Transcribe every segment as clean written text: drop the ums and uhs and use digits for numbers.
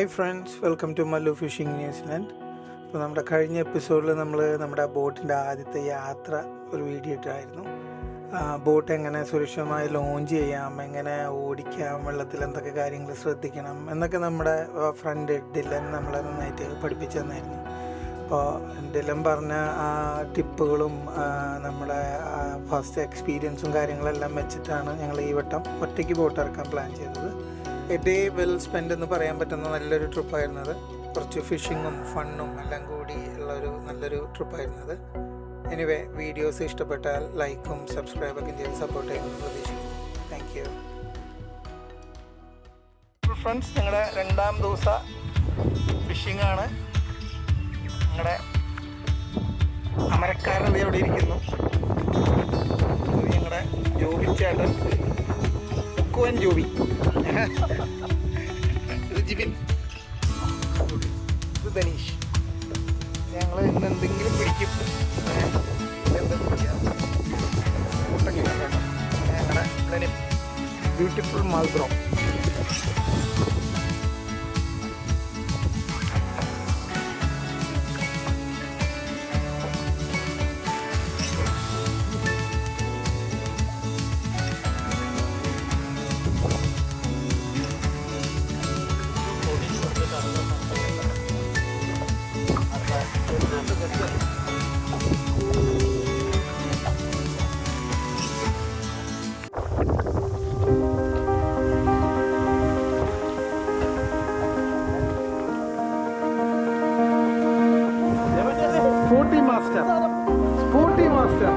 Hi friends, welcome to Mallu fishing New Zealand. അപ്പോൾ നമ്മുടെ കഴിഞ്ഞ എപ്പിസോഡിൽ നമ്മൾ നമ്മുടെ ബോട്ടിൻ്റെ ആദ്യത്തെ യാത്ര ഒരു വീഡിയോ ഇട്ടായിരുന്നു. ബോട്ട് എങ്ങനെ സുരക്ഷിതമായി ലോഞ്ച് ചെയ്യാം, എങ്ങനെ ഓടിക്കാം, വെള്ളത്തിൽ എന്തൊക്കെ കാര്യങ്ങൾ ശ്രദ്ധിക്കണം എന്നൊക്കെ നമ്മുടെ ഫ്രണ്ട് ഡിലൻ നമ്മളെ നന്നായിട്ട് പഠിപ്പിച്ചു തന്നായിരുന്നു. അപ്പോൾ ഡിലൻ പറഞ്ഞ ആ ടിപ്പുകളും നമ്മുടെ ഫസ്റ്റ് എക്സ്പീരിയൻസും കാര്യങ്ങളെല്ലാം വെച്ചിട്ടാണ് ഞങ്ങൾ ഈ വട്ടം ഒറ്റയ്ക്ക് ബോട്ട് ഇറക്കാൻ പ്ലാൻ ചെയ്തത്. എ ഡേ വെൽ സ്പെൻഡ് എന്ന് പറയാൻ പറ്റുന്ന നല്ലൊരു ട്രിപ്പായിരുന്നത്. കുറച്ച് ഫിഷിങ്ങും ഫണ്ണും എല്ലാം കൂടി ഉള്ളൊരു നല്ലൊരു ട്രിപ്പായിരുന്നത്. എനിവേ, വീഡിയോസ് ഇഷ്ടപ്പെട്ടാൽ ലൈക്കും സബ്സ്ക്രൈബൊക്കെ ചെയ്ത് സപ്പോർട്ട് ചെയ്യുമെന്ന് പ്രതീക്ഷിക്കുന്നു. Thank you friends. ഞങ്ങളുടെ രണ്ടാം ദിവസ ഫിഷിംഗ് ആണ്. ഞങ്ങളുടെ അമരക്കാരൻ അവിടെ ഇരിക്കുന്നു. ഞങ്ങളുടെ ജോബി ചേട്ടൻ, ഉക്കുവൻ ജോബി, ഇത് ജിബിൻ, ഇത് ധനീഷ്. ഞങ്ങൾ ഇന്ന് എന്തെങ്കിലും പിടിക്കും. ഞങ്ങളുടെ ബ്യൂട്ടിഫുൾ മാൽബ്രോ. സ്പോർട്ടി മാസ്റ്റർ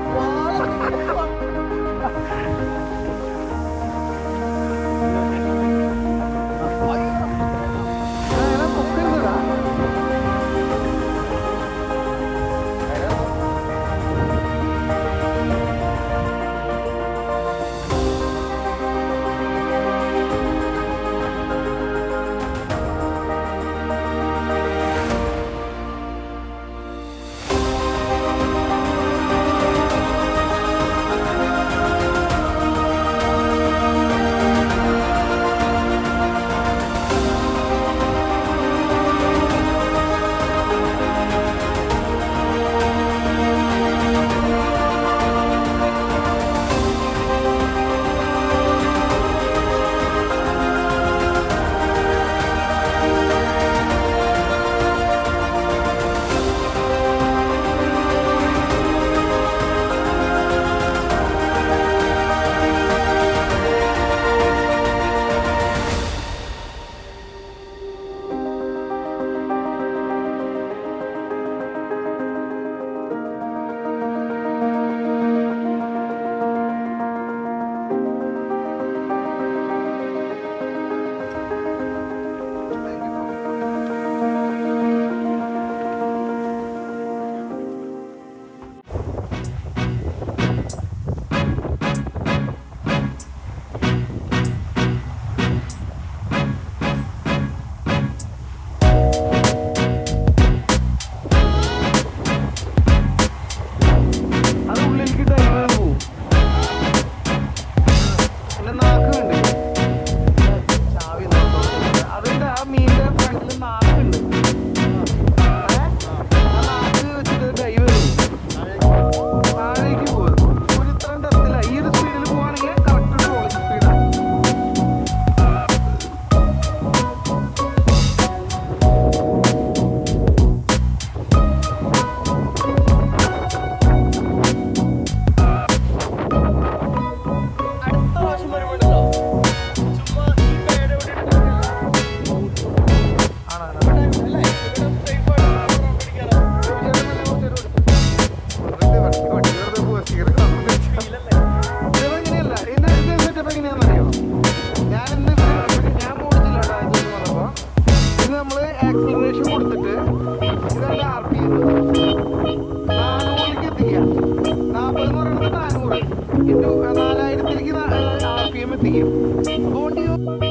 RPM എത്തിക്കും.